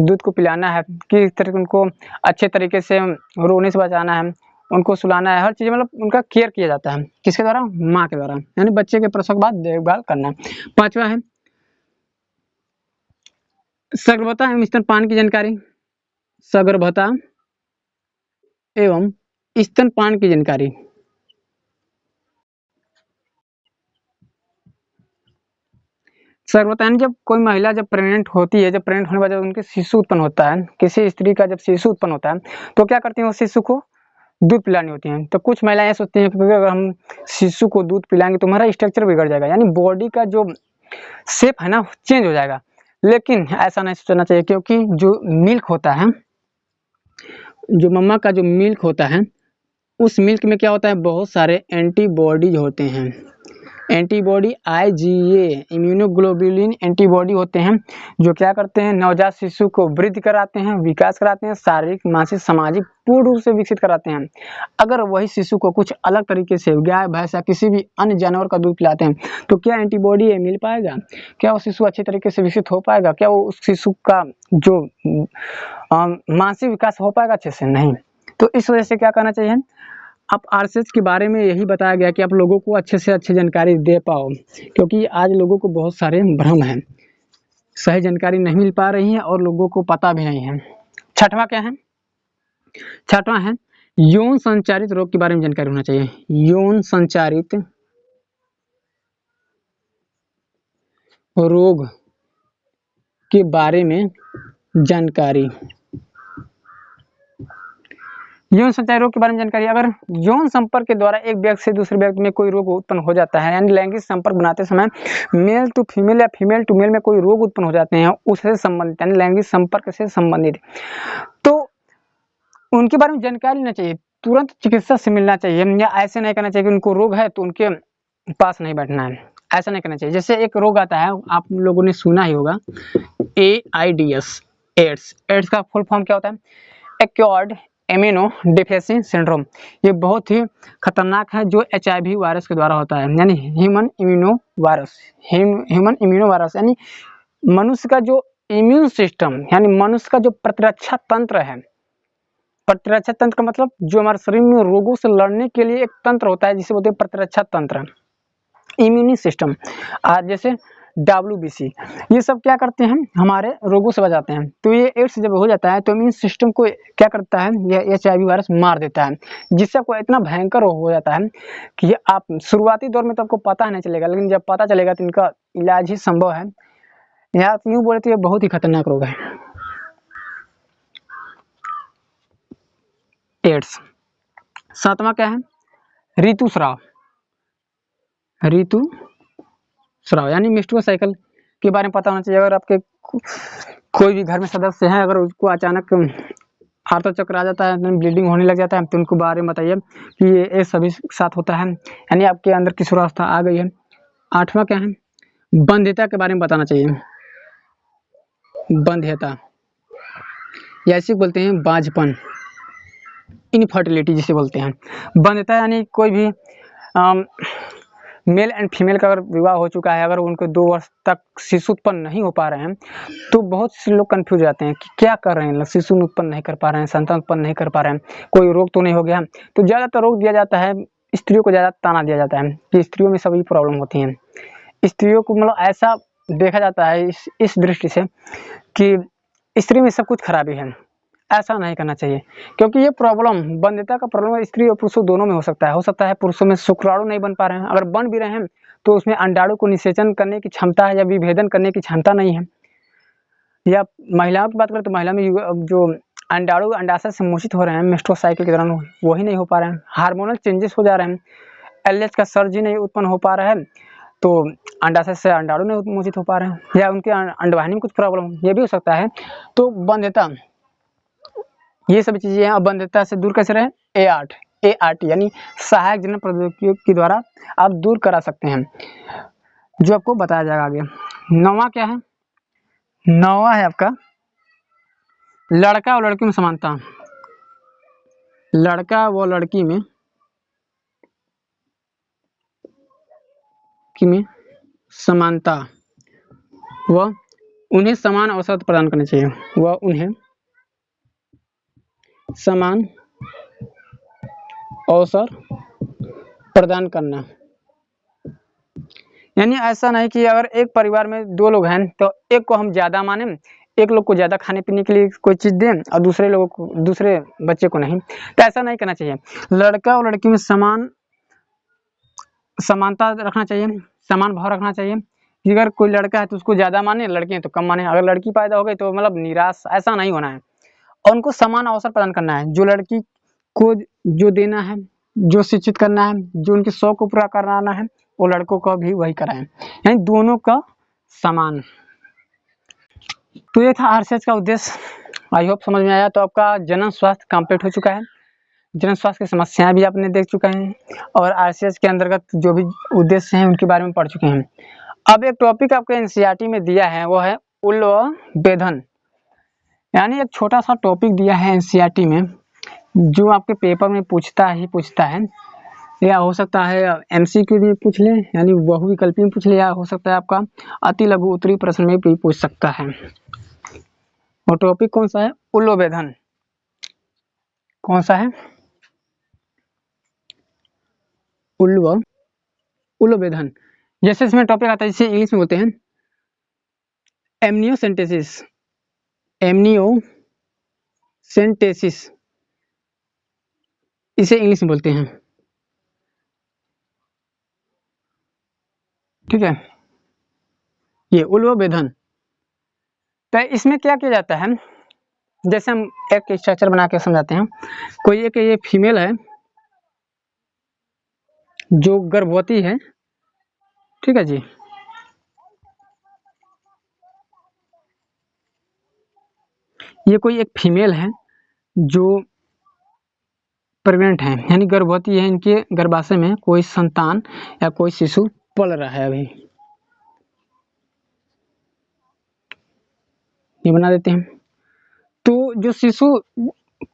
दूध को पिलाना है, किस तरीके से उनको अच्छे तरीके से रोने से बचाना है, उनको सुलाना है, हर चीज़ मतलब उनका केयर किया जाता है। किसके द्वारा? माँ के द्वारा, यानी बच्चे के प्रसव के बाद देखभाल करना। पांचवा है सगर्भता एवं स्तनपान की जानकारी। सगर्भता एवं स्तनपान की जानकारी। सगर्भता यानी जब कोई महिला जब प्रेग्नेंट होती है, जब प्रेग्नेंट होने के बाद जब उनके शिशु उत्पन्न होता है, किसी स्त्री का जब शिशु उत्पन्न होता है तो क्या करती है? उस शिशु को दूध पिलानी होती हैं। तो कुछ महिलाएं सोचती हैं कि अगर हम शिशु को दूध पिलाएंगे तो हमारा स्ट्रक्चर बिगड़ जाएगा, यानी बॉडी का जो शेप है ना चेंज हो जाएगा। लेकिन ऐसा नहीं सोचना चाहिए, क्योंकि जो मिल्क होता है, जो मम्मा का जो मिल्क होता है, उस मिल्क में क्या होता है? बहुत सारे एंटीबॉडीज होते हैं। एंटीबॉडी IgA इम्यूनोग्लोबुलिन एंटीबॉडी होते हैं, जो क्या करते हैं? नवजात शिशु को वृद्धि कराते हैं, विकास कराते हैं, शारीरिक मानसिक सामाजिक पूर्ण रूप से विकसित कराते हैं। अगर वही शिशु को कुछ अलग तरीके से गाय भैंस या किसी भी अन्य जानवर का दूध पिलाते हैं तो क्या एंटीबॉडी मिल पाएगा? क्या वो शिशु अच्छे तरीके से विकसित हो पाएगा? क्या वो उस शिशु का जो मानसिक विकास हो पाएगा अच्छे से? नहीं। तो इस वजह से क्या करना चाहिए? आप RCH के बारे में यही बताया गया कि आप लोगों को अच्छे से अच्छी जानकारी दे पाओ, क्योंकि आज लोगों को बहुत सारे भ्रम हैं, सही जानकारी नहीं मिल पा रही है और लोगों को पता भी नहीं है। छठवां क्या है? छठवां है यौन संचारित रोग के बारे में जानकारी होना चाहिए। यौन संचारित रोग के बारे में जानकारी। यौन संचारी रोग के बारे में जानकारी। अगर यौन संपर्क के द्वारा एक व्यक्ति से दूसरे व्यक्ति में कोई रोग उत्पन्न हो जाता है, यानी लैंगिक संपर्क बनाते समय मेल टू फीमेल या फीमेल टू मेल में कोई रोग उत्पन्न हो जाते हैं उससे संबंधित, यानी लैंगिक संपर्क से संबंधित, तो उनके बारे में जानकारी लेना चाहिए, तुरंत चिकित्सा से मिलना चाहिए। या ऐसे नहीं करना चाहिए कि उनको रोग है तो उनके पास नहीं बैठना है, ऐसा नहीं करना चाहिए। जैसे एक रोग आता है, आप लोगों ने सुना ही होगा, AIDS एड्स का फुल फॉर्म क्या होता है? Acquired immuno deficiency syndrome. ये बहुत ही खतरनाक है, जो HIV वायरस के द्वारा होता है, यानी ह्यूमन इम्यूनो वायरस यानी मनुष्य का जो इम्यून सिस्टम, यानी मनुष्य का जो प्रतिरक्षा तंत्र है। प्रतिरक्षा तंत्र का मतलब जो हमारे शरीर में रोगों से लड़ने के लिए एक तंत्र होता है, जिसे बोलते हैं प्रतिरक्षा तंत्र, इम्यूनी सिस्टम। जैसे WBC, ये सब क्या करते हैं? हमारे रोगों से बचाते हैं। तो ये एड्स जब हो जाता है तो इम्यून सिस्टम को क्या करता है? यह HIV वायरस मार देता है, जिससे आपको इतना भयंकर रोग हो जाता है कि आप शुरुआती दौर में तो आपको पता नहीं चलेगा, लेकिन जब पता चलेगा तो इनका इलाज ही संभव है। या यूँ बोले तो ये बहुत ही खतरनाक रोग है एड्स। सातवां क्या है? ऋतुस्राव यानी मेंस्ट्रुअल साइकिल के बारे में पता होना चाहिए। अगर आपके कोई भी घर में सदस्य हैं, अगर उसको अचानक आर्तव चक्र आ जाता है, ब्लीडिंग होने लग जाता है, तो उनको बारे में बताइए कि ये सभी साथ होता है, यानी आपके अंदर किशोरावस्था आ गई है। आठवां क्या है? बंध्यता के बारे में बताना चाहिए। बंध्यता या इसे बोलते हैं बांझपन, इनफर्टिलिटी जिसे बोलते हैं। बंध्यता यानी कोई भी मेल एंड फीमेल का अगर विवाह हो चुका है, अगर उनको 2 वर्ष तक शिशु उत्पन्न नहीं हो पा रहे हैं, तो बहुत से लोग कंफ्यूज जाते हैं कि क्या कर रहे हैं, शिशु उत्पन्न नहीं कर पा रहे हैं, संतान उत्पन्न नहीं कर पा रहे हैं, कोई रोग तो नहीं हो गया। तो ज़्यादातर रोग दिया जाता है, स्त्रियों को ज़्यादा ताना दिया जाता है कि स्त्रियों में सभी प्रॉब्लम होती हैं। स्त्रियों को मतलब ऐसा देखा जाता है इस दृष्टि से कि स्त्री में सब कुछ खराबी है। ऐसा नहीं करना चाहिए, क्योंकि ये प्रॉब्लम वंध्यता का प्रॉब्लम स्त्री और पुरुषों दोनों में हो सकता है पुरुषों में शुक्राणु नहीं बन पा रहे हैं, अगर बन भी रहे हैं तो उसमें अंडाणु को निषेचन करने की क्षमता है या विभेदन करने की क्षमता नहीं है। या महिलाओं की बात करें तो महिला में जो अंडाणु अंडाशय से मोचित हो रहे हैं मेंस्ट्रुअल साइकिल के दौरान, वही नहीं हो पा रहे हैं, हार्मोनल चेंजेस हो जा रहे हैं, एलएच का सर्ज ही नहीं उत्पन्न हो पा रहा है, तो अंडाशय से अंडाणु नहीं मोचित हो पा रहे हैं, या उनके अंडवाहिनी में कुछ प्रॉब्लम, ये भी हो सकता है। तो वंध्यता, ये सभी चीजें हैं। अब वंध्यता से दूर कैसे रहे, ART यानी सहायक जनन प्रौद्योगिकियों के द्वारा आप दूर करा सकते हैं, जो आपको बताया जाएगा आगे। 9वां क्या है, 9वां है आपका लड़का और लड़की में समानता। लड़का व लड़की में समानता व उन्हें समान अवसर प्रदान करने चाहिए, व उन्हें समान अवसर प्रदान करना। यानी ऐसा नहीं कि अगर एक परिवार में 2 लोग हैं तो एक को हम ज़्यादा माने, एक लोग को ज़्यादा खाने पीने के लिए कोई चीज़ दें और दूसरे लोगों को, दूसरे बच्चे को नहीं, तो ऐसा नहीं करना चाहिए। लड़का और लड़की में समानता रखना चाहिए, समान भाव रखना चाहिए। अगर कोई लड़का है तो उसको ज़्यादा माने, लड़की है तो कम माने, अगर लड़की पैदा हो गई तो मतलब निराश, ऐसा नहीं होना है, और उनको समान अवसर प्रदान करना है। जो लड़की को जो देना है, जो शिक्षित करना है, जो उनके शौक को पूरा कराना है, वो लड़कों को भी वही कराएं, यानी दोनों का समान। तो ये था आरसीएच का उद्देश्य, आई होप समझ में आया। तो आपका जनन स्वास्थ्य कंप्लीट हो चुका है, जनन स्वास्थ्य की समस्याएं भी आपने देख चुके हैं, और आरसीएच के अंतर्गत जो भी उद्देश्य हैं उनके बारे में पढ़ चुके हैं। अब एक टॉपिक आपको एनसीईआरटी में दिया है, वो है उल्लंघन, यानी एक छोटा सा टॉपिक दिया है एनसीईआरटी में, जो आपके पेपर में पूछता है, या हो सकता है एमसीक्यू में पूछ ले, यानी बहुविकल्पी में पूछ ले, या हो सकता है आपका अति लघु उत्तरीय प्रश्न में भी पूछ सकता है। वो टॉपिक कौन सा है, उल्लंघन। कौन सा है, उल्लंघन। जैसे इसमें टॉपिक आता है, जिसे इंग्लिश में बोलते हैं एमनियोसेंटेसिस, इसे इंग्लिश में बोलते हैं, ठीक है, ये उल्लंघन। तो इसमें क्या किया जाता है, जैसे हम एक स्ट्रक्चर बना के समझाते हैं। कोई एक ये फीमेल है जो गर्भवती है, ठीक है जी, ये कोई एक फीमेल है जो प्रेग्नेंट है, यानी गर्भवती है, इनके गर्भाशय में कोई संतान या कोई शिशु पल रहा है। अभी ये बना देते हैं। तो जो शिशु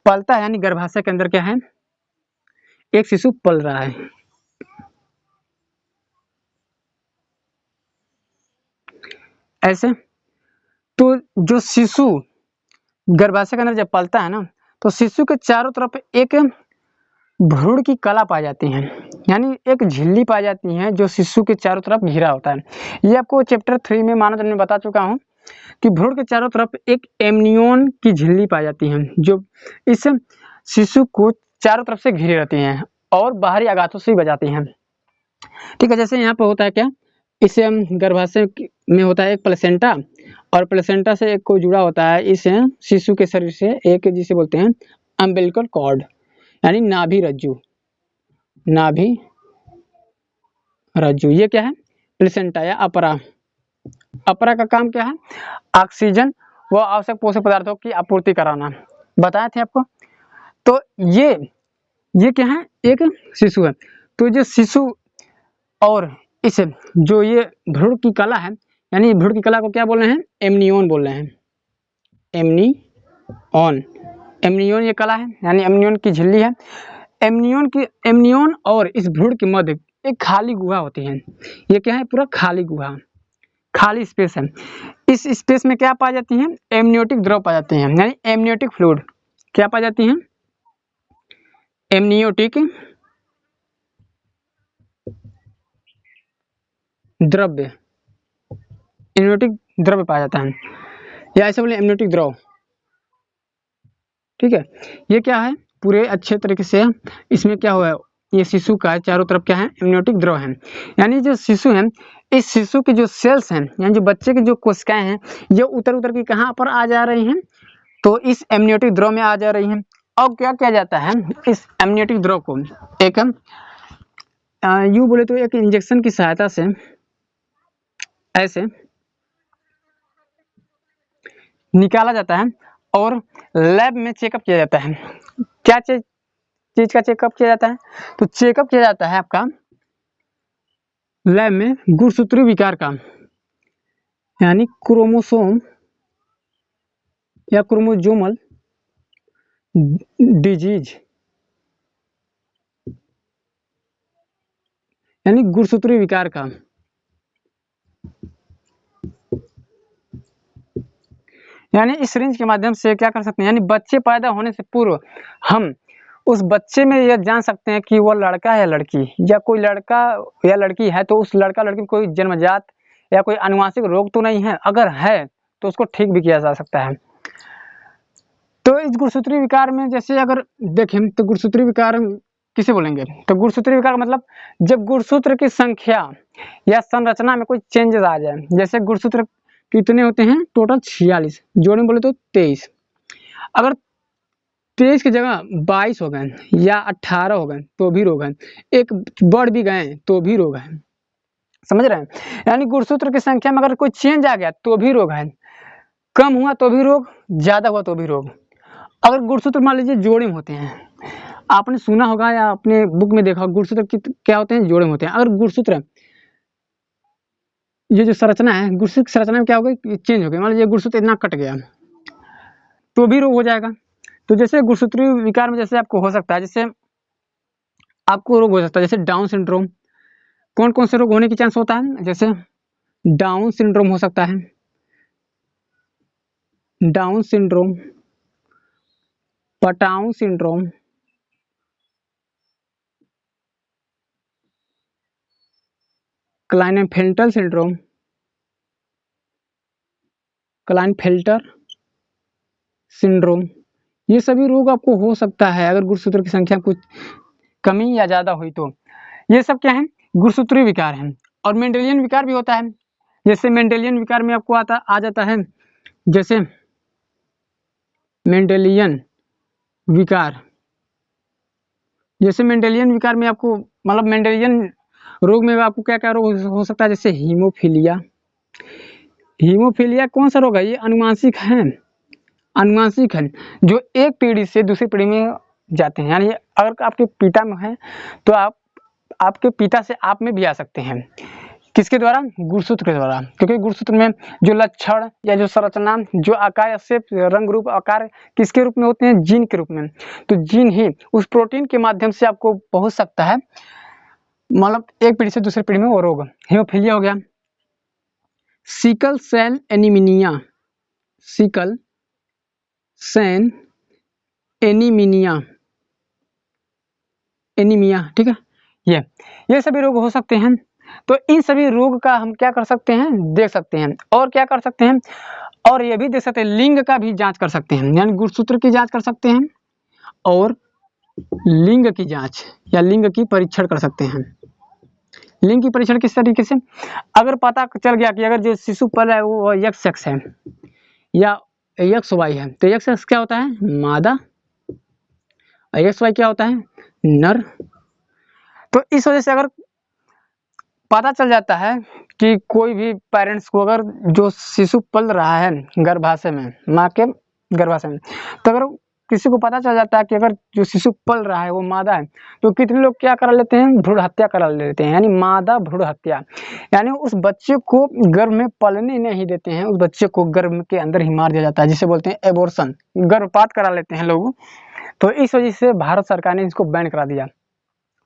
पलता है, यानी गर्भाशय के अंदर क्या है, एक शिशु पल रहा है। ऐसे तो जो शिशु गर्भाशय के अंदर जब पलता है ना, तो शिशु के चारों तरफ एक भ्रूण की कला पाई जाती है, यानी एक झिल्ली पाई जाती है जो शिशु के चारों तरफ घिरा होता है। ये आपको चैप्टर 3 में मानव जन्म में बता चुका हूँ कि भ्रूण के चारों तरफ एक एमनियोन की झिल्ली पाई जाती है, जो इस शिशु को चारों तरफ से घिरे रहती हैं और बाहरी आघातों से बचाती हैं, ठीक है। जैसे यहाँ पर होता है क्या, इसे हम गर्भाशय में होता है एक प्लेसेंटा, और प्लेसेंटा से एक को जुड़ा होता है इस शिशु के शरीर से एक, जिसे बोलते हैं अम्बिलिकल कॉर्ड, यानी नाभि रज्जु। ये क्या है, प्लेसेंटा या अपरा का काम क्या है, ऑक्सीजन व आवश्यक पोषक पदार्थों की आपूर्ति कराना, बताए थे आपको। तो ये क्या है, एक शिशु है। तो जो शिशु और इस जो ये भ्रूण की कला है, यानी भ्रूण की कला को क्या बोल रहे हैं, एमनियोन बोल रहे हैं, एमनियोन ये कला है, यानी एमनियोन की झिल्ली है। एमनियोन और इस भ्रूण के मध्य एक खाली गुहा होती है। ये क्या है? पूरा खाली गुहा, खाली स्पेस है। इस स्पेस में क्या पाई जाती है? एमनियोटिक द्रव पाए जाते हैं, यानी एमनियोटिक फ्लूइड। क्या पाई जाती है? एमनियोटिक द्रव्य, एमनियोटिक द्रव्य पाया जाता है, या ऐसे बोले एमनियोटिक द्रव। ठीक है, ये क्या है? पूरे अच्छे तरीके से इसमें क्या हुआ है? ये शिशु का चारों तरफ क्या है? एमनियोटिक द्रव है। यानी जो शिशु है, इस शिशु के जो सेल्स हैं, यानी जो बच्चे की जो कोशिकाएं हैं, ये उतर उतर के कहाँ पर आ जा रही हैं? तो इस एमनियोटिक द्रव में आ जा रही हैं। अब क्या किया जाता है? इस एमनियोटिक द्रव को एक यूं बोले तो एक इंजेक्शन की सहायता से ऐसे निकाला जाता है और लैब में चेकअप किया जाता है। क्या चीज का चेकअप किया जाता है? तो चेकअप किया जाता है आपका लैब में गुणसूत्रीय विकार का, यानी क्रोमोसोम या क्रोमोजोमल डिजीज, यानी गुणसूत्रीय विकार का। यानी इस सिरिंज के माध्यम से क्या कर सकते हैं? यानी बच्चे पैदा होने से पूर्व हम उस बच्चे में यह जान सकते हैं कि वो लड़का है या लड़की, या कोई लड़का या लड़की है तो उस लड़का लड़की में कोई जन्मजात या कोई आनुवांशिक रोग तो नहीं है। अगर है तो उसको ठीक भी किया जा सकता है। तो इस गुणसूत्रीय विकार में जैसे अगर देखें तो गुणसूत्रीय विकार किसे बोलेंगे? तो गुणसूत्रीय विकार मतलब जब गुणसूत्र की संख्या या संरचना में कोई चेंजेस आ जाए। जैसे गुणसूत्र कितने होते हैं? टोटल 46, जोड़ में बोले तो 23। अगर 23 की जगह 22 हो गए या 18 हो गए तो भी रोग है, एक बढ़ भी गए तो भी रोग है। समझ रहे हैं? यानी गुणसूत्र की संख्या में अगर कोई चेंज आ गया तो भी रोग है, कम हुआ तो भी रोग, ज्यादा हुआ तो भी रोग। अगर गुणसूत्र मान लीजिए जोड़े में होते हैं, आपने सुना होगा या अपने बुक में देखा होगा गुणसूत्र क्या होते हैं? जोड़े में होते हैं। अगर गुणसूत्र ये जो संरचना है, गुणसूत्र की संरचना में क्या होगा? चेंज हो गया, मान लीजिए गुणसूत्र इतना कट गया तो भी रोग हो जाएगा। तो जैसे गुणसूत्रीय विकार में जैसे आपको हो सकता है, जैसे आपको रोग हो सकता है जैसे डाउन सिंड्रोम। कौन कौन से रोग होने की चांस होता है? जैसे डाउन सिंड्रोम हो सकता है, Down syndrome, Patau syndrome, Klinefelter syndrome, Klinefelter syndrome. ये सभी रोग आपको हो सकता है अगर गुणसूत्र की संख्या कुछ कमी या ज्यादा हुई तो। ये सब क्या है? गुणसूत्रीय विकार हैं। और मेंडेलियन विकार भी होता है। जैसे मेंडेलियन विकार में आपको आ जाता है, जैसे मेंडेलियन विकार, जैसे मेंडेलियन विकार में आपको मतलब मेंडेलियन रोग में आपको क्या क्या रोग हो सकता है? जैसे हीमोफीलिया। हीमोफीलिया कौन सा रोग है? ये अनुवांशिक है, अनुवांशिक है, जो एक पीढ़ी से दूसरी पीढ़ी में जाते हैं। यानी अगर आपके पिता में है तो आपके पिता से आप में भी आ सकते हैं। किसके द्वारा? गुणसूत्र के द्वारा। क्योंकि गुणसूत्र में जो लक्षण या जो संरचना, जो आकार, शेप, रंग, रूप, आकार किसके रूप में होते हैं? जीन के रूप में। तो जीन ही उस प्रोटीन के माध्यम से आपको पहुंच सकता है, मतलब एक पीढ़ी से दूसरी पीढ़ी में वो रोग। हीमोफीलिया हो गया। Sickle cell anaemia, sickle cell anaemia, anaemia, ठीक है। ये सभी रोग हो सकते हैं। तो इन सभी रोग का हम क्या कर सकते हैं? देख सकते हैं। और क्या कर सकते हैं? और ये भी देख सकते हैं, लिंग का भी जांच कर सकते हैं, यानी गुणसूत्र की जांच कर सकते हैं और लिंग की जांच या लिंग की परीक्षण कर सकते हैं। लिंग की परीक्षण किस तरीके से? अगर पता चल गया कि अगर जो शिशु पल है वो एक्स सेक्स है या एक्स वाई है, तो एक्स सेक्स क्या होता है? मादा, और एक्स वाई क्या होता है? नर। तो इस वजह से अगर पता चल जाता है कि कोई भी पेरेंट्स को अगर जो शिशु पल रहा है गर्भाशय में, माँ के गर्भाशय में, तो अगर किसी को पता चल जाता है कि अगर जो शिशु पल रहा है वो मादा है, तो कितने लोग क्या करा लेते हैं? भ्रूण हत्या करा लेते हैं, यानी मादा भ्रूण हत्या। यानी उस बच्चे को गर्भ में पलने नहीं देते हैं, उस बच्चे को गर्भ के अंदर ही मार दिया जाता है, जिसे बोलते हैं एबॉर्शन, गर्भपात करा लेते हैं लोग। तो इस वजह से भारत सरकार ने इसको बैन करा दिया।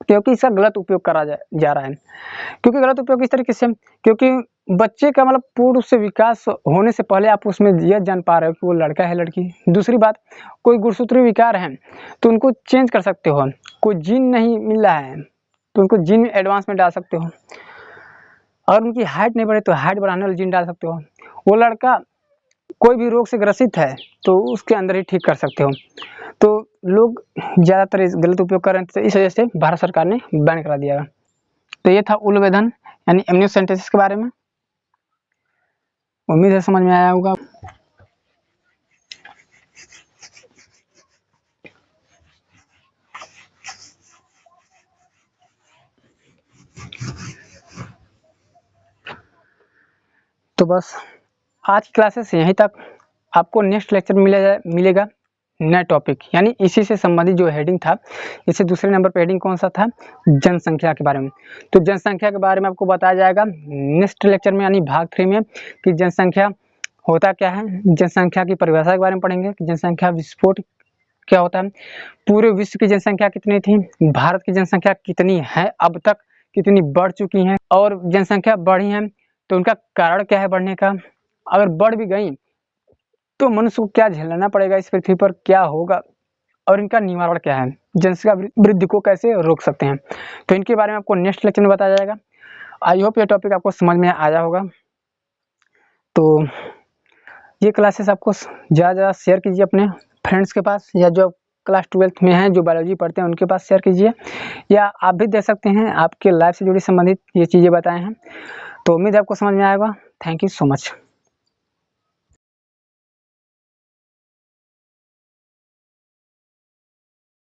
क्योंकि इसका गलत उपयोग करा जा रहा है। क्योंकि गलत उपयोग इस तरीके से, क्योंकि बच्चे का मतलब पूर्ण रूप से विकास होने से पहले आप उसमें यह जान पा रहे हो कि वो लड़का है लड़की। दूसरी बात, कोई गुणसूत्रीय विकार है तो उनको चेंज कर सकते हो। कोई जीन नहीं मिल रहा है तो उनको जीन एडवांस में डाल सकते हो। अगर उनकी हाइट नहीं बढ़े तो हाइट बढ़ाने वाले जीन डाल सकते हो। वो लड़का कोई भी रोग से ग्रसित है तो उसके अंदर ही ठीक कर सकते हो। तो लोग ज़्यादातर इस गलत उपयोग कर रहे हैं, तो इस वजह से भारत सरकार ने बैन करा दिया है। तो ये था उलवेधन यानी एमनियोसेंटेसिस के बारे में। उम्मीद है समझ में आया होगा। तो बस आज की क्लासेस यहीं तक। आपको नेक्स्ट लेक्चर मिलेगा नया टॉपिक, यानी इसी से संबंधित जो हेडिंग था। इससे दूसरे नंबर पर हेडिंग कौन सा था? जनसंख्या के बारे में। तो जनसंख्या के बारे में आपको बताया जाएगा नेक्स्ट लेक्चर में, यानी भाग 3 में, कि जनसंख्या होता क्या है। जनसंख्या की परिभाषा के बारे में पढ़ेंगे कि जनसंख्या विस्फोट क्या होता है, पूरे विश्व की जनसंख्या कितनी थी, भारत की जनसंख्या कितनी है, अब तक कितनी बढ़ चुकी है, और जनसंख्या बढ़ी है तो उनका कारण क्या है बढ़ने का, अगर बढ़ भी गई तो मनुष्य को क्या झेलना पड़ेगा इस पृथ्वी पर, क्या होगा, और इनका निवारण क्या है, जनसंख्या वृद्धि को कैसे रोक सकते हैं। तो इनके बारे में आपको नेक्स्ट लेक्चर में बताया जाएगा। आई होप ये टॉपिक आपको समझ में आया होगा। तो ये क्लासेस आपको ज़्यादा शेयर कीजिए अपने फ्रेंड्स के पास, या जो क्लास 12th में हैं जो बायोलॉजी पढ़ते हैं उनके पास शेयर कीजिए, या आप भी दे सकते हैं, आपके लाइफ से जुड़ी संबंधित ये चीज़ें बताए हैं। तो उम्मीद है आपको समझ में आएगा। Thank you so much.